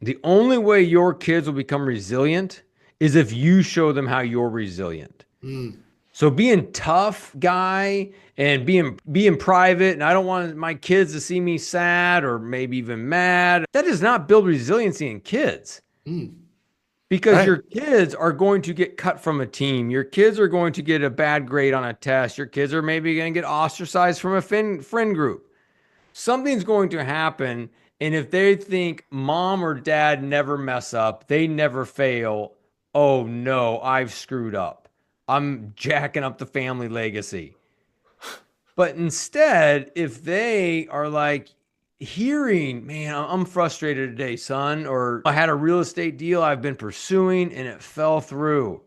The only way your kids will become resilient is if you show them how you're resilient. Mm, So being tough guy and being private, and I don't want my kids to see me sad or maybe even mad. That does not build resiliency in kids mm. because Right. your kids are going to get cut from a team. Your kids are going to get a bad grade on a test. Your kids are maybe going to get ostracized from a friend group. Something's going to happen. And if they think mom or dad never mess up, they never fail, oh no, I've screwed up. I'm jacking up the family legacy. But instead, if they are like hearing, man, I'm frustrated today, son, or I had a real estate deal I've been pursuing and it fell through,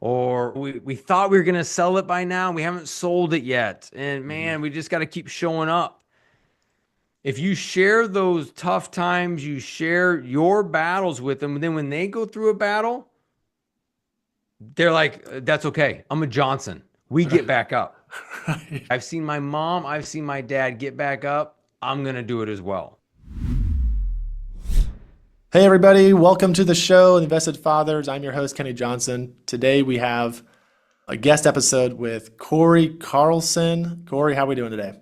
or we thought we were going to sell it by now, we haven't sold it yet. And Mhm. man, we just got to keep showing up. If you share those tough times, you share your battles with them, then when they go through a battle, they're like, that's okay. I'm a Johnson. We get back up. Right. I've seen my mom, I've seen my dad get back up. I'm going to do it as well. Hey, everybody. Welcome to the show, Invested Fathers. I'm your host, Kenny Johnson. Today we have a guest episode with Corey Carlson. Corey, how are we doing today?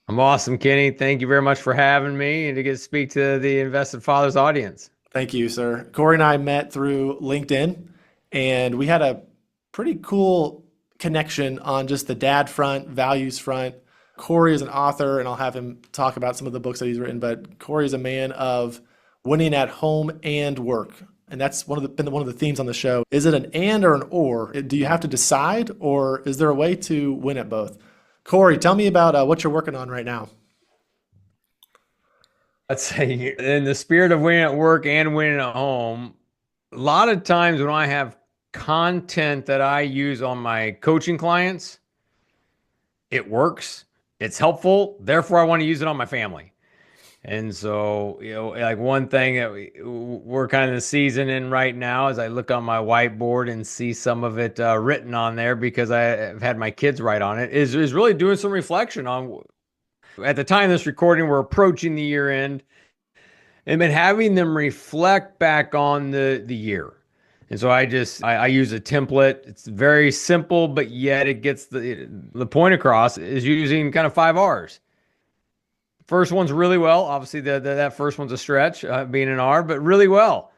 I'm awesome, Kenny. Thank you very much for having me and to get to speak to the Invested Fathers audience. Thank you, sir. Corey and I met through LinkedIn, and we had a pretty cool connection on just the dad front, values front. Corey is an author, and I'll have him talk about some of the books that he's written, but Corey is a man of winning at home and work. And that's been one of the themes on the show. Is it an and or an or? Do you have to decide, or is there a way to win at both? Corey, tell me about what you're working on right now. Let's say in the spirit of winning at work and winning at home, a lot of times when I have content that I use on my coaching clients, it works, it's helpful. Therefore, I want to use it on my family. And so, like one thing that we're kind of in the season in right now is I look on my whiteboard and see some of it written on there because I've had my kids write on it, is really doing some reflection on at the time of this recording, we're approaching the year end and been having them reflect back on the year. And so I use a template. It's very simple, but yet it gets the point across is using kind of 5 R's. First one's really well. Obviously, that first one's a stretch, being an R, but really well.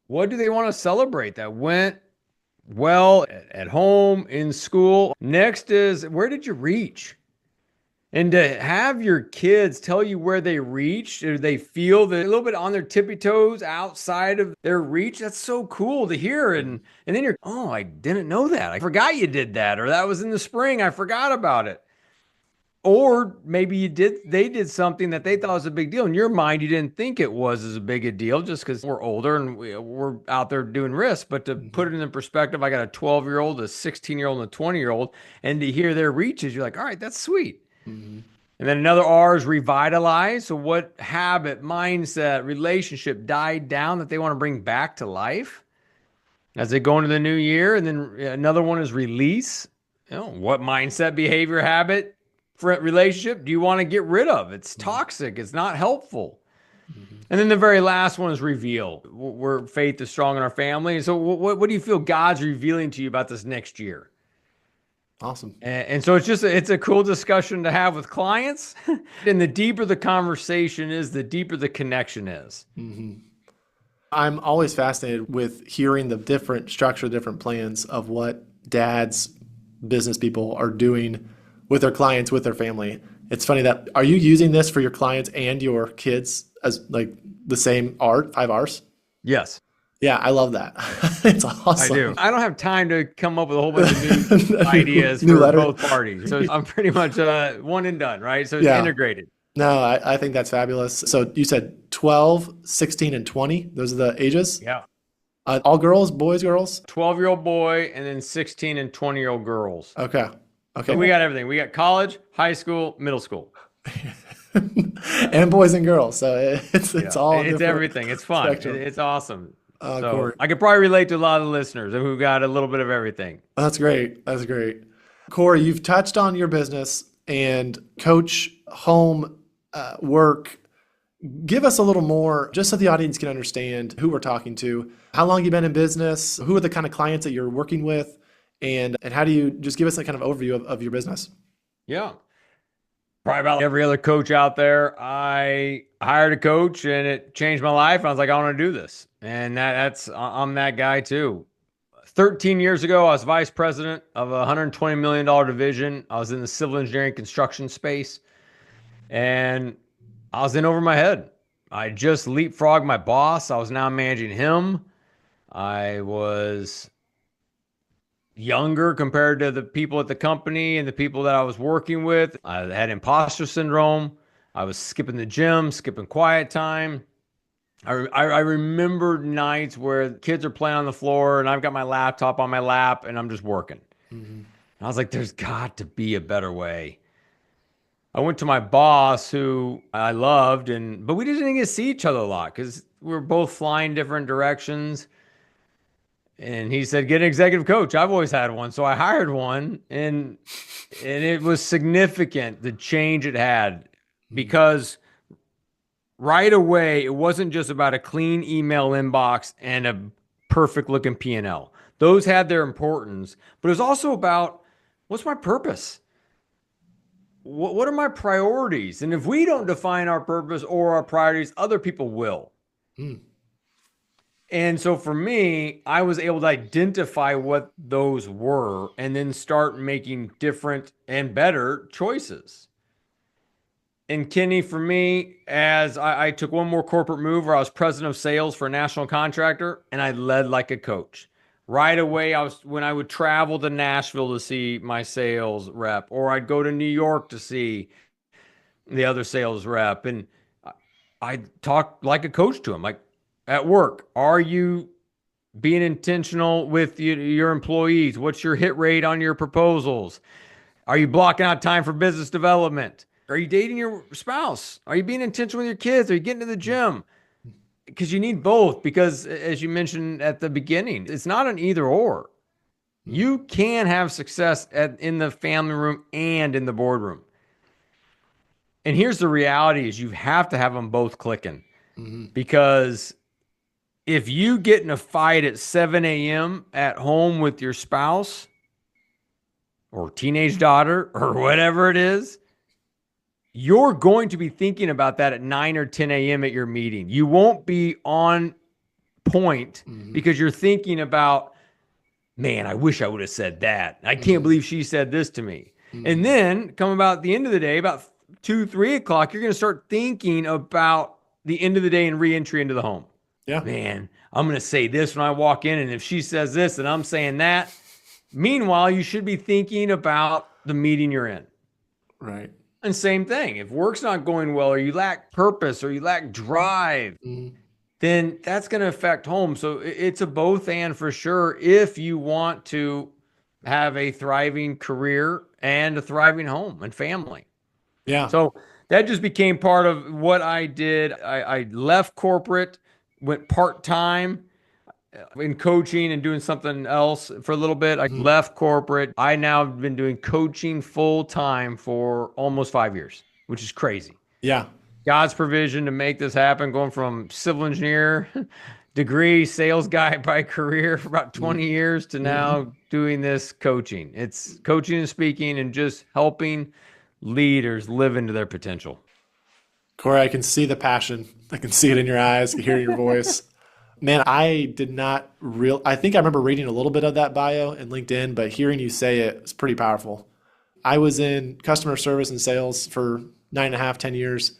What do they want to celebrate that went well at home, in school? Next is where did you reach? And to have your kids tell you where they reached, or they feel that a little bit on their tippy toes outside of their reach, that's so cool to hear. And then you're, oh, I didn't know that. I forgot you did that, or that was in the spring. I forgot about it. Or maybe they did something that they thought was a big deal. In your mind, you didn't think it was as big a deal just because we're older and we're out there doing risk. But to put it in perspective, I got a 12-year-old, a 16-year-old, and a 20-year-old, and to hear their reaches, you're like, all right, that's sweet. Mhm. And then another R is revitalize. So, what habit, mindset, relationship died down that they want to bring back to life as they go into the new year? And then another one is release. What mindset, behavior, habit, relationship do you want to get rid of? It's toxic, it's not helpful. Mhm. And then the very last one is reveal, where faith is strong in our family. And so, what do you feel God's revealing to you about this next year? Awesome. And so it's a cool discussion to have with clients. And the deeper the conversation is, the deeper the connection is. Mhm. I'm always fascinated with hearing the different structure, different plans of what dads, business people are doing with their clients, with their family. It's funny that are you using this for your clients and your kids as like the same art, 5 R's? Yes, Yeah, I love that. It's I do. awesome. I don't have time to come up with a whole bunch of new A new, ideas new for letter. both parties. So I'm pretty much one and done, right? So it's Yeah. integrated. No, I think that's fabulous. So you said 12, 16, and 20. Those are the ages. Yeah. All girls, boys, girls. 12-year-old boy and then 16 and 20-year-old girls. Okay. So Okay. we got everything. We got college, high school, middle school. And boys and girls. So it's Yeah, all it's different everything. It's fun. spectrum. It's awesome. So Corey. I could probably relate to a lot of the listeners who got a little bit of everything. That's great. That's great. Corey, you've touched on your business and coach, home, work, Give us a little more, just so the audience can understand who we're talking to. How long you been in business? Who are the kind of clients that you're working with? And how do you just give us a kind of overview of your business? Yeah. Probably about every other coach out there. I hired a coach and it changed my life. I was like, I want to do this. And I'm that guy too. 13 years ago, I was vice president of a $120 million division. I was in the civil engineering construction space and I was in over my head. I just leapfrogged my boss. I was now managing him. I was younger compared to the people at the company and the people that I was working with. I had imposter syndrome. I was skipping the gym, skipping quiet time. I remember nights where kids are playing on the floor and I've got my laptop on my lap and I'm just working. Mhm. And I was like, there's got to be a better way. I went to my boss who I loved, but we didn't get to see each other a lot because we were both flying different directions. And he said, get an executive coach. I've always had one. So I hired one and it was significant the change it had Mhm. because right away it wasn't just about a clean email inbox and a perfect looking P&L. Those had their importance, but it was also about what's my purpose? What are my priorities? And if we don't define our purpose or our priorities, other people will. Mm. And so for me, I was able to identify what those were and then start making different and better choices. And Kenny, for me, as I took one more corporate move where I was president of sales for a national contractor and I led like a coach. Right away, when I would travel to Nashville to see my sales rep, or I'd go to New York to see the other sales rep, and I talk like a coach to him, like at work. Are you being intentional with your employees? What's your hit rate on your proposals? Are you blocking out time for business development? Are you dating your spouse? Are you being intentional with your kids? Are you getting to the gym? Because you need both. Because as you mentioned at the beginning, it's not an either or. Mm. You can have success in the family room and in the boardroom. And here's the reality is you have to have them both clicking Mhm. because if you get in a fight at 7 a.m. at home with your spouse or teenage daughter or whatever it is, you're going to be thinking about that at 9 or 10 a.m. at your meeting. You won't be on point Mhm. because you're thinking about, man, I wish I would have said that. I can't Mhm. believe she said this to me. And Mhm. then come about the end of the day, about 2, 3 o'clock, you're going to start thinking about the end of the day and reentry into the home. Yeah. Man, I'm going to say this when I walk in. And if she says this and I'm saying that, meanwhile, you should be thinking about the meeting you're in. Right. And same thing. If work's not going well, or you lack purpose, or you lack drive, Mhm. then that's going to affect home. So it's a both and for sure if you want to have a thriving career and a thriving home and family. Yeah. So that just became part of what I did. I left corporate, went part time in coaching and doing something else for a little bit. I Mhm. left corporate. I now have been doing coaching full time for almost 5 years, which is crazy. Yeah. God's provision to make this happen, going from civil engineer degree, sales guy by career for about Mhm. 20 years to Mhm. now doing this coaching. It's coaching and speaking and just helping leaders live into their potential. Corey, I can see the passion. I can see it in your eyes. I can hear your voice. Man, I did not real. I think I remember reading a little bit of that bio in LinkedIn, but hearing you say it is pretty powerful. I was in customer service and sales for 9.5, 10 years.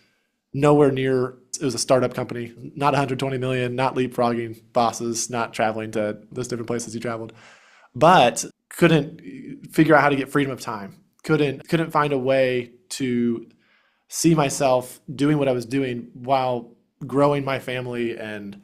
Nowhere near. It was a startup company, not 120 million, not leapfrogging bosses, not traveling to those different places you traveled, but couldn't figure out how to get freedom of time. Couldn't find a way to see myself doing what I was doing while growing my family and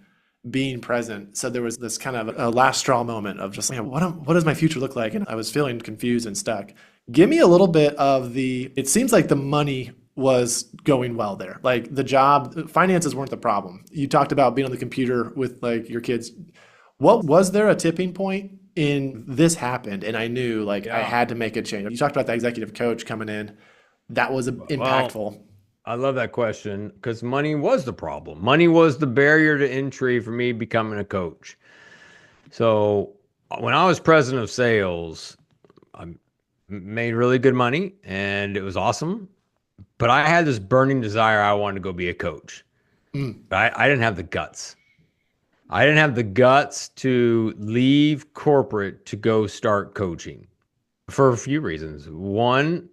being present. So there was this kind of a last straw moment of just, man, what does my future look like? And I was feeling confused and stuck. Give me a little bit of it seems like the money was going well there. Like the job, finances weren't the problem. You talked about being on the computer with like your kids. What was there a tipping point in this happened? And I knew like I Yeah. had to make a change. You talked about that executive coach coming in. That was Well, impactful. I love that question because money was the problem. Money was the barrier to entry for me becoming a coach. So when I was president of sales, I made really good money and it was awesome. But I had this burning desire. I wanted to go be a coach. Mm, But I didn't have the guts. I didn't have the guts to leave corporate to go start coaching for a few reasons. One,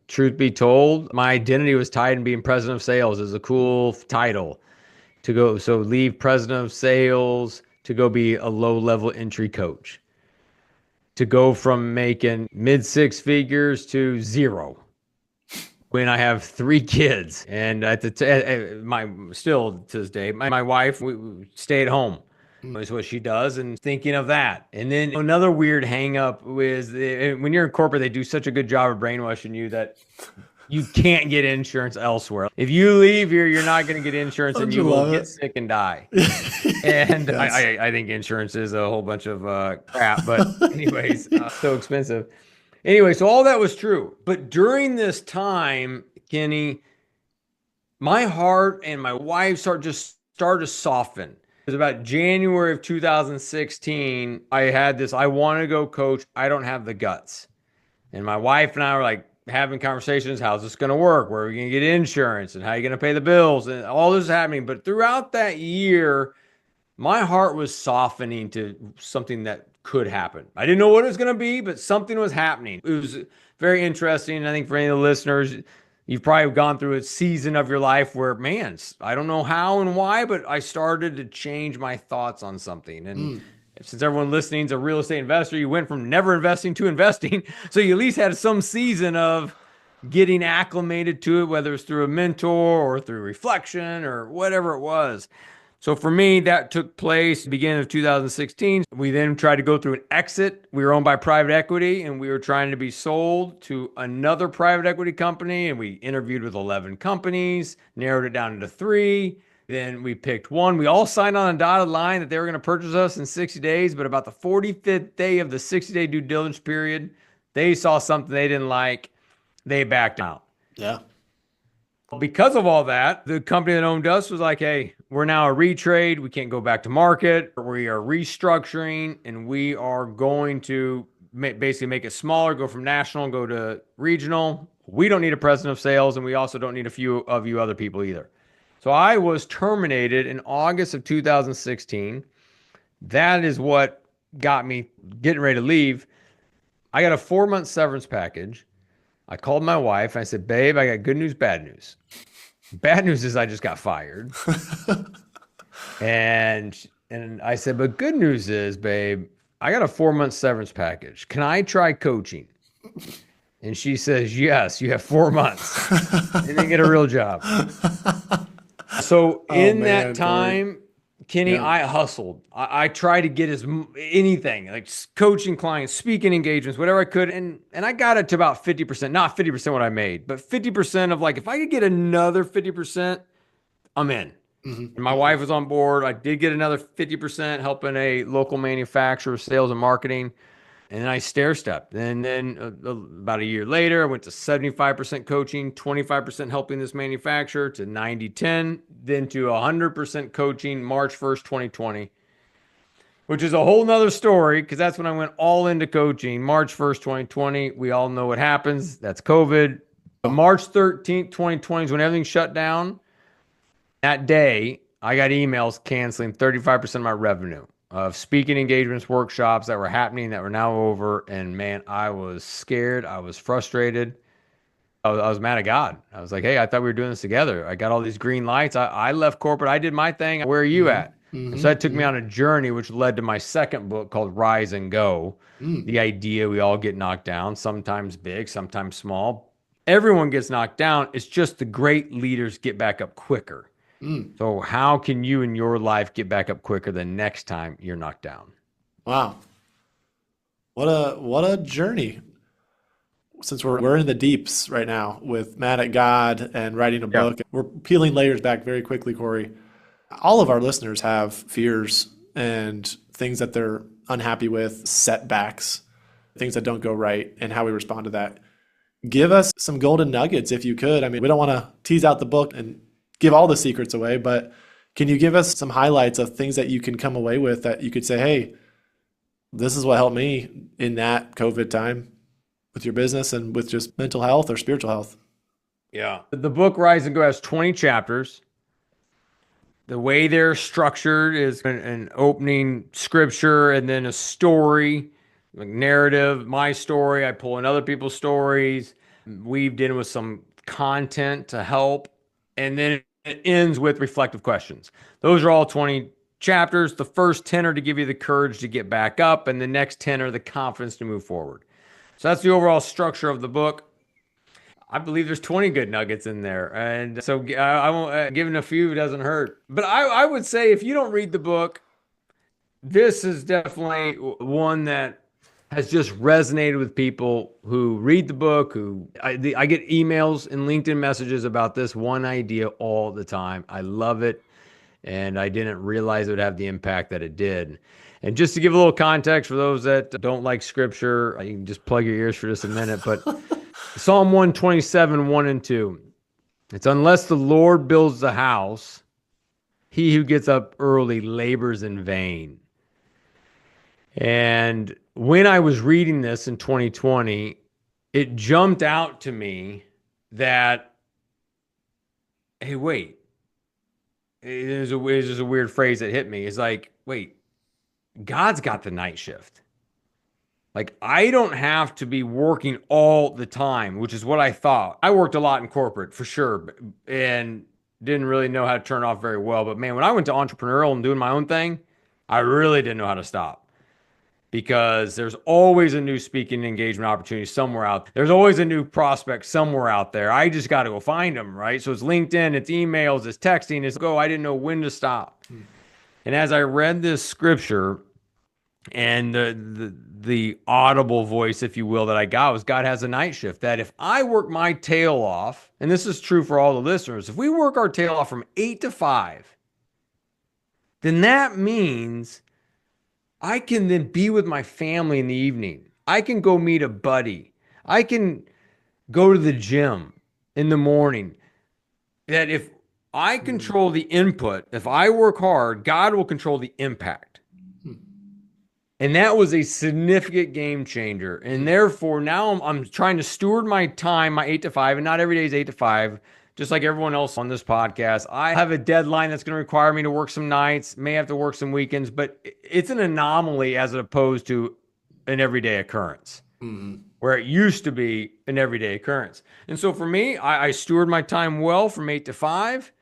truth be told, my identity was tied in being president of sales is a cool title to go. So leave president of sales to go be a low level entry coach, to go from making mid six figures to zero when I have three kids. And my still to this day, my wife, we stay at home mm. is what she does, and thinking of that. And then another weird hang up is when you're in corporate, they do such a good job of brainwashing you that you can't get insurance elsewhere. If you leave here, you're not going to get insurance and Don't you you will love get sick and die. And Yes. I think insurance is a whole bunch of crap, but anyways, so expensive. Anyway, so all that was true. But during this time, Kenny, my heart and my wife just started to soften. It was about January of 2016. I had this, I want to go coach. I don't have the guts. And my wife and I were like having conversations. How's this going to work? Where are we going to get insurance? And how are you going to pay the bills? And all this is happening. But throughout that year, my heart was softening to something that could happen. I didn't know what it was going to be, but something was happening. It was very interesting. I think for any of the listeners, you've probably gone through a season of your life where, man, I don't know how and why, but I started to change my thoughts on something. And Mm, since everyone listening is a real estate investor, you went from never investing to investing. So you at least had some season of getting acclimated to it, whether it's through a mentor or through reflection or whatever it was. So for me, that took place beginning of 2016. We then tried to go through an exit. We were owned by private equity and we were trying to be sold to another private equity company. And we interviewed with 11 companies, narrowed it down to three. Then we picked one. We all signed on a dotted line that they were going to purchase us in 60 days. But about the 45th day of the 60-day due diligence period, they saw something they didn't like. They backed out. yeah. Because of all that, the company that owned us was like, hey, we're now a retrade. We can't go back to market. We are restructuring and we are going to basically make it smaller, go from national and go to regional. We don't need a president of sales and we also don't need a few of you other people either. So I was terminated in August of 2016. That is what got me getting ready to leave. I got a 4-month severance package. I called my wife. And I said, babe, I got good news, bad news. Bad news is I just got fired. And I said, but good news is, babe, I got a 4-month severance package. Can I try coaching? And she says, yes, you have 4 months and then get a real job. So Oh in that man, Corey. time, Kenny, Yeah. I hustled. I tried to get anything like coaching clients, speaking engagements, whatever I could, and I got it to about 50%. Not 50% what I made, but 50% of like if I could get another 50%, I'm in. Hmm. And my Hmm. wife was on board. I did get another 50% helping a local manufacturer, sales and marketing. And then I stair stepped. And then about a year later, I went to 75% coaching, 25% helping this manufacturer to 90-10, then to 100% coaching March 1st, 2020, which is a whole nother story because that's when I went all into coaching. March 1st, 2020. We all know what happens. That's COVID. March 13th, 2020 is when everything shut down. That day, I got emails canceling 35% of my revenue of speaking engagements, workshops that were happening that were now over. And man, I was scared. I was frustrated. I was mad at God. I was like, hey, I thought we were doing this together. I got all these green lights. I left corporate. I did my thing. Where are you Hmm. at? And so Hmm. that took me on a journey, which led to my second book called Rise and Go. Hmm. The idea we all get knocked down, sometimes big, sometimes small. Everyone gets knocked down. It's just the great leaders get back up quicker. Mm. So how can you in your life get back up quicker the next time you're knocked down? Wow. What a journey. Since we're in the deeps right now with Mad at God and writing a Yeah. book, we're peeling layers back very quickly, Corey. All of our listeners have fears and things that they're unhappy with, setbacks, things that don't go right, and how we respond to that. Give us some golden nuggets if you could. I mean, we don't want to tease out the book and give all the secrets away, but can you give us some highlights of things that you can come away with that you could say, hey, this is what helped me in that COVID time with your business and with just mental health or spiritual health? Yeah. The book Rise and Go has 20 chapters. The way they're structured is an opening scripture and then a story, like narrative, my story. I pull in other people's stories, weaved in with some content to help, and then it ends with reflective questions. Those are all 20 chapters. The first 10 are to give you the courage to get back up, and the next 10 are the confidence to move forward. So that's the overall structure of the book. I believe there's 20 good nuggets in there. And so I won't, giving a few doesn't hurt. But I would say if you don't read the book, this is definitely one that has just resonated with people who read the book, I get emails and LinkedIn messages about this one idea all the time. I love it. And I didn't realize it would have the impact that it did. And just to give a little context for those that don't like scripture, you can just plug your ears for just a minute. But Psalm 127, 1 and 2. It's unless the Lord builds the house, he who gets up early labors in vain. And when I was reading this in 2020, it jumped out to me that, hey, wait, it's just a weird phrase that hit me. It's like, wait, God's got the night shift. Like, I don't have to be working all the time, which is what I thought. I worked a lot in corporate for sure and didn't really know how to turn off very well. But man, when I went to entrepreneurial and doing my own thing, I really didn't know how to stop because there's always a new speaking engagement opportunity somewhere out there. There's always a new prospect somewhere out there. I just got to go find them, right? So it's LinkedIn, it's emails, it's texting, it's go. I didn't know when to stop. And as I read this scripture, and the audible voice, if you will, that I got was God has a night shift. That if I work my tail off, and this is true for all the listeners, if we work our tail off from 8 to 5, then that means I can then be with my family in the evening. I can go meet a buddy. I can go to the gym in the morning. That if I control the input, if I work hard, God will control the impact. And that was a significant game changer. And therefore, now I'm trying to steward my time, my 8 to 5, and not every day is 8 to 5. Just like everyone else on this podcast, I have a deadline that's going to require me to work some nights, may have to work some weekends, but it's an anomaly as opposed to an everyday occurrence, where it used to be an everyday occurrence. And so for me, I steward my time well from 8 to 5.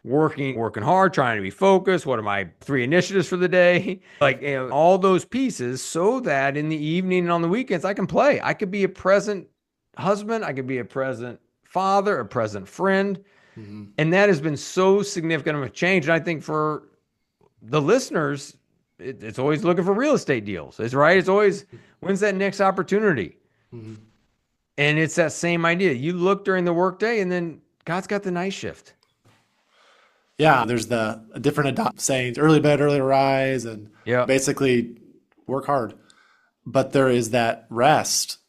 Working hard, trying to be focused. What are my 3 initiatives for the day? Like, all those pieces so that in the evening and on the weekends, I can play. I could be a present husband. I could be a present father, a present friend. And that has been so significant of a change. And I think for the listeners, it's always looking for real estate deals. It's right. It's always, when's that next opportunity? And it's that same idea. You look during the workday and then God's got the night shift. Yeah, there's the different sayings, early bed, early rise, and basically work hard. But there is that rest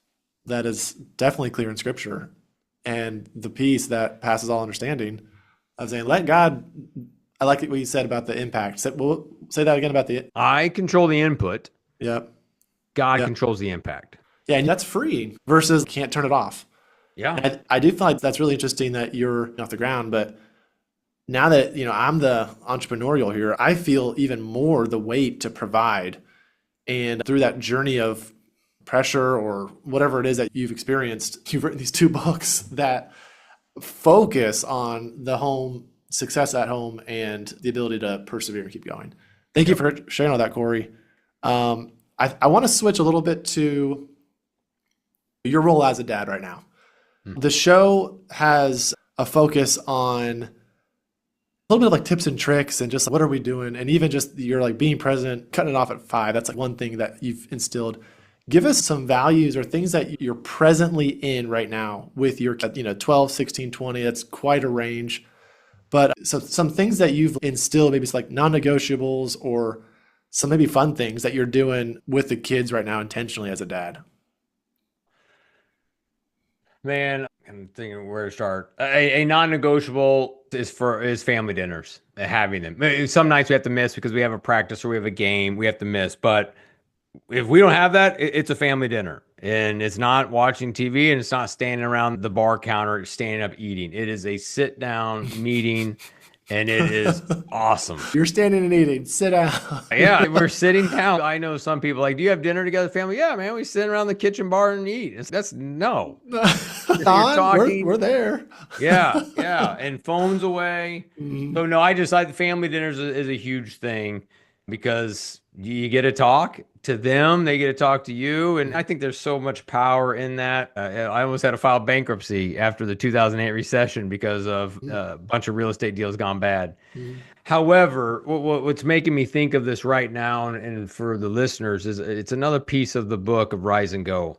that is definitely clear in Scripture, and the peace that passes all understanding of saying, let God, I like what you said about the impact. Say that again about the... I control the input. Yep. God controls the impact. Yeah, and that's freeing versus can't turn it off. Yeah. And I do feel like that's really interesting that you're off the ground, but now that, I'm the entrepreneurial here, I feel even more the weight to provide. And through that journey of pressure or whatever it is that you've experienced, you've written these 2 books that focus on the home, success at home, and the ability to persevere and keep going. Thank you for sharing all that, Corey. I want to switch a little bit to your role as a dad right now. The show has a focus on a little bit of like tips and tricks and just what are we doing? And even just you're like being present, cutting it off at 5. That's like one thing that you've instilled. Give us some values or things that you're presently in right now with your 12, 16, 20. That's quite a range. But so some things that you've instilled, maybe it's like non-negotiables or some maybe fun things that you're doing with the kids right now intentionally as a dad. Man, I'm thinking where to start. A non-negotiable is family dinners, having them. Some nights we have to miss because we have a practice or we have a game, we have to miss. But if we don't have that, it's a family dinner. And it's not watching TV and it's not standing around the bar counter, standing up eating. It is a sit down meeting and it is awesome. You're standing and eating. Sit down. Yeah, we're sitting down. I know some people like, do you have dinner together, family? Yeah, man, we sit around the kitchen bar and eat. That's no. You're Don, we're talking. there. Yeah, yeah, and phones away. Mhm. So no, I family dinners is a huge thing because you get to talk to them, they get to talk to you, and I think there's so much power in that. I almost had to file bankruptcy after the 2008 recession because of a bunch of real estate deals gone bad. Mhm. However, what's making me think of this right now, and for the listeners, is it's another piece of the book of Rise and Go.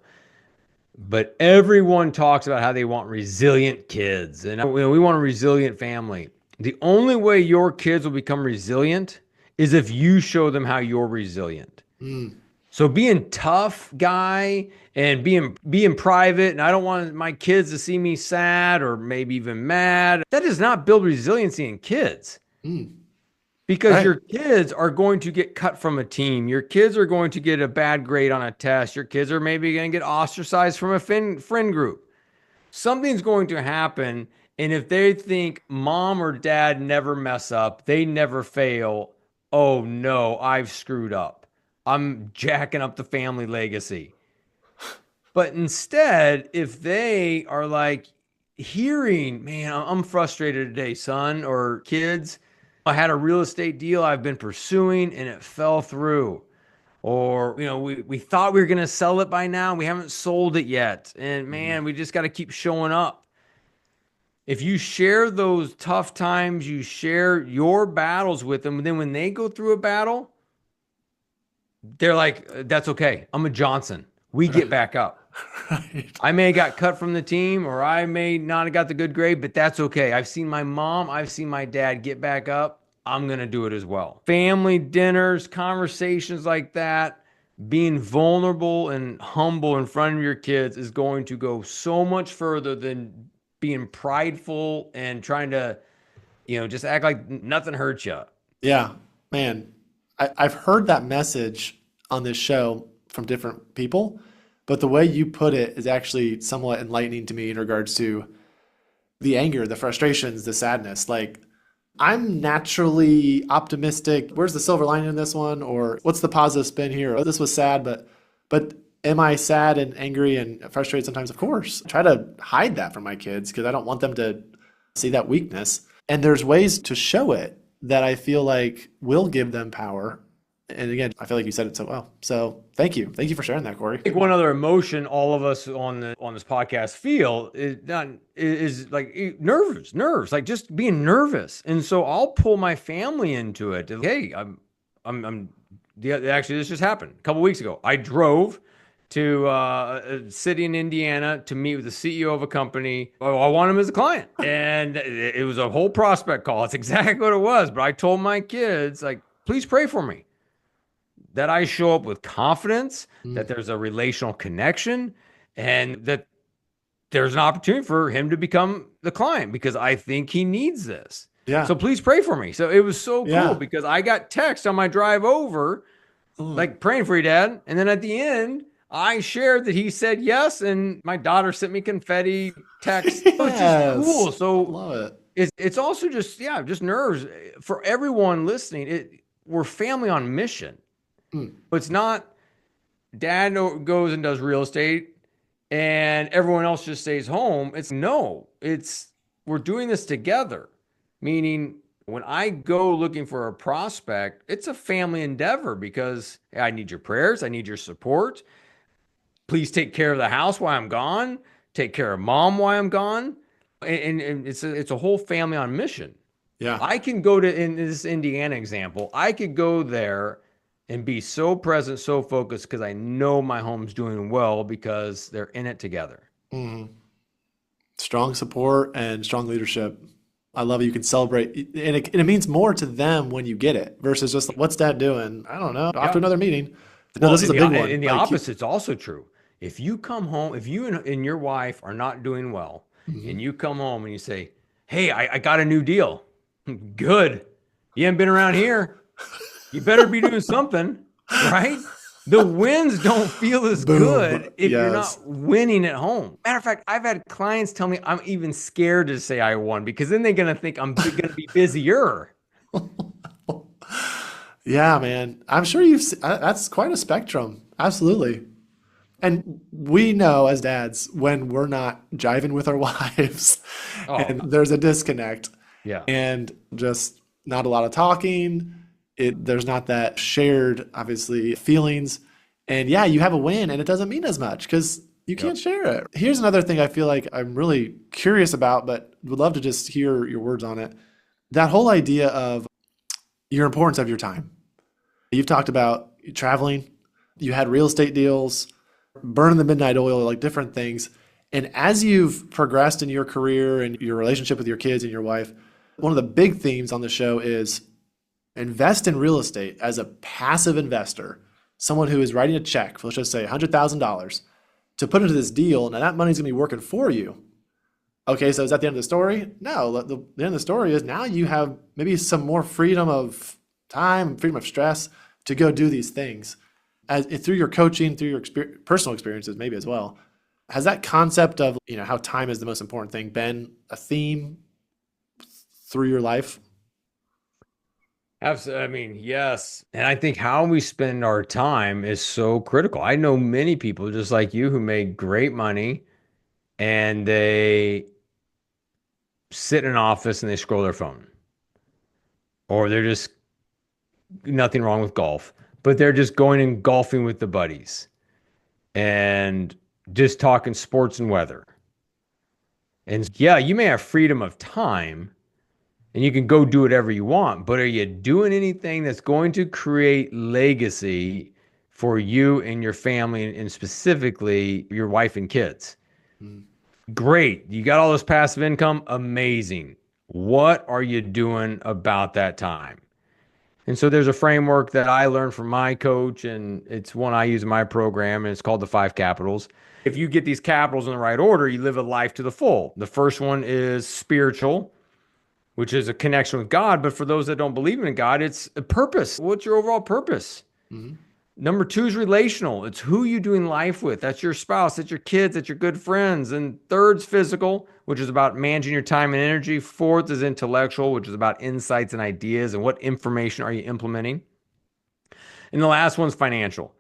But everyone talks about how they want resilient kids, and we want a resilient family. The only way your kids will become resilient is if you show them how you're resilient. Mm. So being tough guy and being private, and I don't want my kids to see me sad or maybe even mad. That does not build resiliency in kids. Mm. Because Right. your kids are going to get cut from a team. Your kids are going to get a bad grade on a test. Your kids are maybe going to get ostracized from a friend group. Something's going to happen. And if they think mom or dad never mess up, they never fail, oh no, I've screwed up. I'm jacking up the family legacy. But instead, if they are like hearing, man, I'm frustrated today, son or kids. I had a real estate deal I've been pursuing and it fell through. Or, we thought we were going to sell it by now. We haven't sold it yet. And Mhm. man, we just got to keep showing up. If you share those tough times, you share your battles with them, then when they go through a battle, they're like, that's okay. I'm a Johnson. We get back up. Right. I may have got cut from the team or I may not have got the good grade, but that's okay. I've seen my mom, I've seen my dad get back up. I'm going to do it as well. Family dinners, conversations like that, being vulnerable and humble in front of your kids is going to go so much further than being prideful and trying to, just act like nothing hurts you. Yeah, man. I've heard that message on this show from different people, but the way you put it is actually somewhat enlightening to me in regards to the anger, the frustrations, the sadness. Like, I'm naturally optimistic. Where's the silver lining in this one? Or what's the positive spin here? Oh, this was sad, but am I sad and angry and frustrated sometimes? Of course. I try to hide that from my kids because I don't want them to see that weakness. And there's ways to show it that I feel like will give them power. And again, I feel like you said it so well. So thank you. Thank you for sharing that, Corey. I think one other emotion all of us on this podcast feel is like nerves, like just being nervous. And so I'll pull my family into it. Hey, actually this just happened a couple weeks ago. I drove to a city in Indiana to meet with the CEO of a company. Oh, I want him as a client. And it was a whole prospect call. It's exactly what it was. But I told my kids, like, please pray for me that I show up with confidence, that Mm. there's a relational connection, and that there's an opportunity for him to become the client because I think he needs this. Yeah. So please pray for me. So it was so cool Yeah. because I got text on my drive over, Mm. like praying for you, Dad. And then at the end, I shared that he said yes, and my daughter sent me confetti text. Oh, it's just cool. Yes. So Love it. it's also just nerves for everyone listening. We're family on mission. Mm. But it's not dad goes and does real estate and everyone else just stays home. It's we're doing this together. Meaning when I go looking for a prospect, it's a family endeavor because hey, I need your prayers, I need your support. Please take care of the house while I'm gone. Take care of mom while I'm gone. And it's a whole family on mission. Yeah. I can go to in this Indiana example, I could go there and be so present, so focused because I know my home's doing well because they're in it together. Mhm. Strong support and strong leadership. I love it. You can celebrate, and it means more to them when you get it versus just like, what's dad doing? I don't know. Off to Yeah. another meeting. No, Well, this is a big one. and the Like, opposite's also true. If you come home, if you and your wife are not doing well, and Mhm. you come home and you say, "Hey, I got a new deal." Good. You haven't been around here. You better be doing something, right? The wins don't feel as Boom. good if you're Yes. not winning at home. Matter of fact, I've had clients tell me I'm even scared to say I won because then they're going to think I'm going to be busier. Yeah, man. I'm sure that's quite a spectrum. Absolutely. And we know as dads when we're not jiving with our wives Oh, and there's a disconnect yeah. and just not a lot of talking. There's not that shared, obviously, feelings. And yeah, you have a win and it doesn't mean as much because you Yep. can't share it. Here's another thing I feel like I'm really curious about, but would love to just hear your words on it. That whole idea of your importance of your time. You've talked about traveling, you had real estate deals, burning the midnight oil, like different things. And as you've progressed in your career and your relationship with your kids and your wife, one of the big themes on the show is invest in real estate as a passive investor, someone who is writing a check, let's just say $100,000 to put into this deal. Now that money's going to be working for you. Okay, so is that the end of the story? No, the end of the story is now you have maybe some more freedom of time, freedom of stress to go do these things. Through your coaching, through your personal experiences, maybe as well. Has that concept of how time is the most important thing been a theme through your life? Absolutely. I mean, yes. And I think how we spend our time is so critical. I know many people just like you who make great money and they sit in an office and they scroll their phone, or they're just nothing wrong with golf, but they're just going and golfing with the buddies and just talking sports and weather. And yeah, you may have freedom of time and you can go do whatever you want, but are you doing anything that's going to create legacy for you and your family and specifically your wife and kids? Mm, Great. You got all this passive income. Amazing. What are you doing about that time? And so there's a framework that I learned from my coach, and it's one I use in my program, and it's called the five capitals. If you get these capitals in the right order, you live a life to the full. The first one is spiritual, which is a connection with God. But for those that don't believe in God, it's a purpose. What's your overall purpose? mhm, Number two is relational. It's who you doing life with. That's your spouse, that's your kids, that's your good friends. And third's physical, which is about managing your time and energy. Fourth is intellectual, which is about insights and ideas and what information are you implementing. And the last one's financial.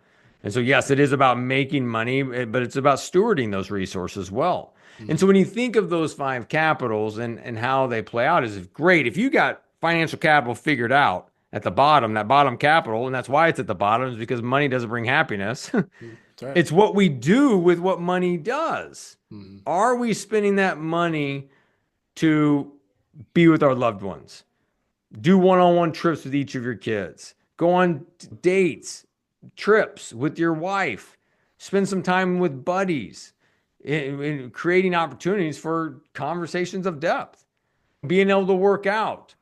And so, yes, it is about making money, but it's about stewarding those resources well. And mhm, so, when you think of those five capitals and how they play out, is great. If you got financial capital figured out at the bottom, that bottom capital, and that's why it's at the bottom, is because money doesn't bring happiness. mhm. That's right. It's what we do with what money does. Mhm, Are we spending that money to be with our loved ones? Do one-on-one trips with each of your kids. Go on dates, trips with your wife. Spend some time with buddies, in creating opportunities for conversations of depth. Being able to work out.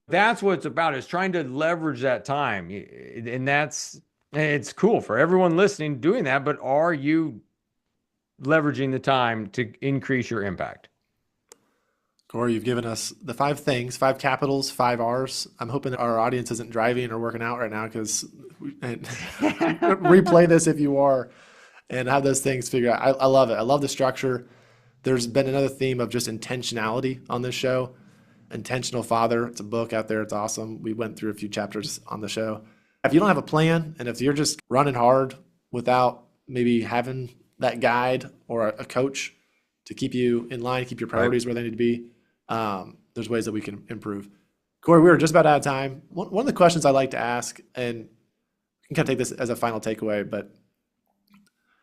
That's what it's about, is trying to leverage that time. And it's cool for everyone listening doing that, but are you leveraging the time to increase your impact? Corey, you've given us the five things, five capitals, five R's. I'm hoping that our audience isn't driving or working out right now because replay this if you are and have those things figured out. I love it. I love the structure. There's been another theme of just intentionality on this show. Intentional Father. It's a book out there. It's awesome. We went through a few chapters on the show. If you don't have a plan and if you're just running hard without maybe having that guide or a coach to keep you in line, keep your Right. priorities where they need to be, there's ways that we can improve. Corey, we were just about out of time. One of the questions I like to ask, and you can kind of take this as a final takeaway, but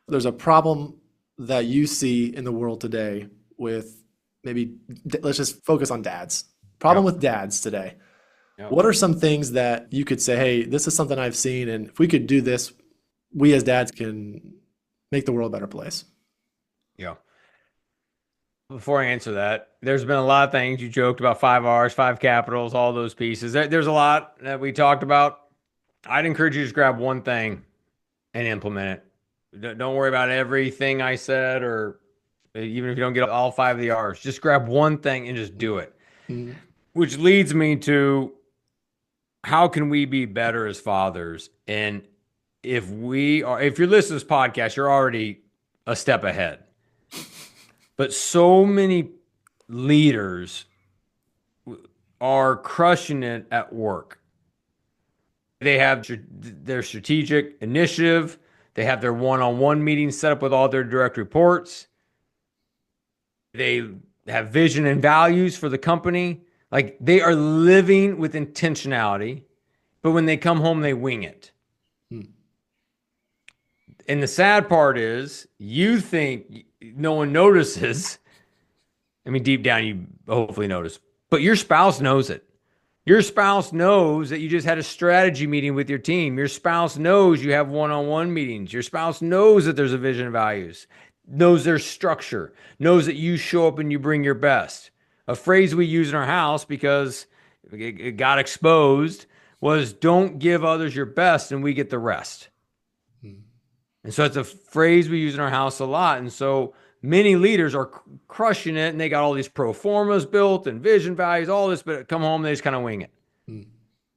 there's a problem that you see in the world today with maybe, let's just focus on dads. Problem Yep. with dads today. Yep. What are some things that you could say, hey, this is something I've seen, and if we could do this, we as dads can make the world a better place? Yeah. Before I answer that, there's been a lot of things you joked about: five R's, five capitals, all those pieces. There's a lot that we talked about. I'd encourage you to just grab one thing and implement it. Don't worry about everything I said, or even if you don't get all five of the R's, just grab one thing and just do it. Mm. Which leads me to how can we be better as fathers? And if you're listening to this podcast, you're already a step ahead. But so many leaders are crushing it at work. They have their strategic initiative. They have their one-on-one meetings set up with all their direct reports. They have vision and values for the company. Like they are living with intentionality, but when they come home, they wing it. Mm. And the sad part is you think no one notices. I mean, deep down, you hopefully notice, but your spouse knows it. Your spouse knows that you just had a strategy meeting with your team. Your spouse knows you have one-on-one meetings. Your spouse knows that there's a vision and values, knows there's structure, knows that you show up and you bring your best. A phrase we use in our house because it got exposed was don't give others your best and we get the rest. Mm. And so it's a phrase we use in our house a lot. And so many leaders are crushing it and they got all these pro formas built and vision values, all this, but come home, they just kind of wing it. Mm.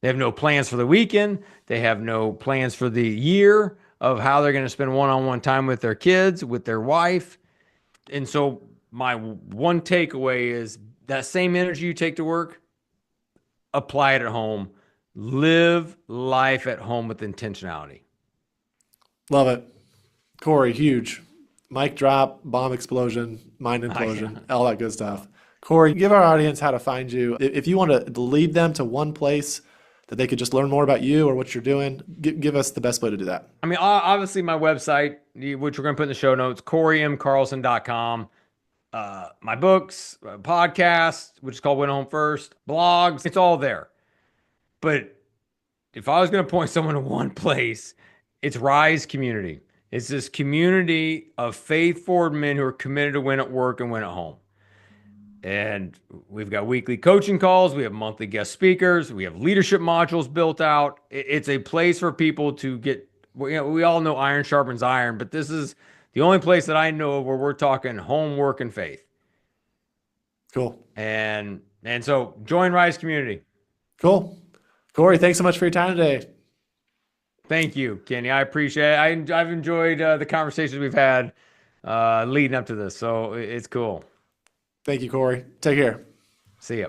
They have no plans for the weekend. They have no plans for the year of how they're going to spend one-on-one time with their kids, with their wife. And so my one takeaway is that same energy you take to work, apply it at home. Live life at home with intentionality. Love it. Corey, huge. Mic drop, bomb explosion, mind implosion, all that good stuff. Corey, give our audience how to find you. If you want to lead them to one place that they could just learn more about you or what you're doing, give us the best way to do that. I mean, obviously my website, which we're going to put in the show notes, CoreyMCarlson.com. My books, podcast, which is called Win Home First, blogs, it's all there. But if I was going to point someone to one place, it's Rise Community. It's this community of faith-forward men who are committed to win at work and win at home. And we've got weekly coaching calls. We have monthly guest speakers. We have leadership modules built out. It's a place for people to get, we all know iron sharpens iron, but this is the only place that I know of where we're talking home, work, and faith. Cool. And so join Rise Community. Cool. Corey, thanks so much for your time today. Thank you, Kenny. I appreciate it. I've enjoyed the conversations we've had leading up to this, so it's cool. Thank you, Corey. Take care. See ya.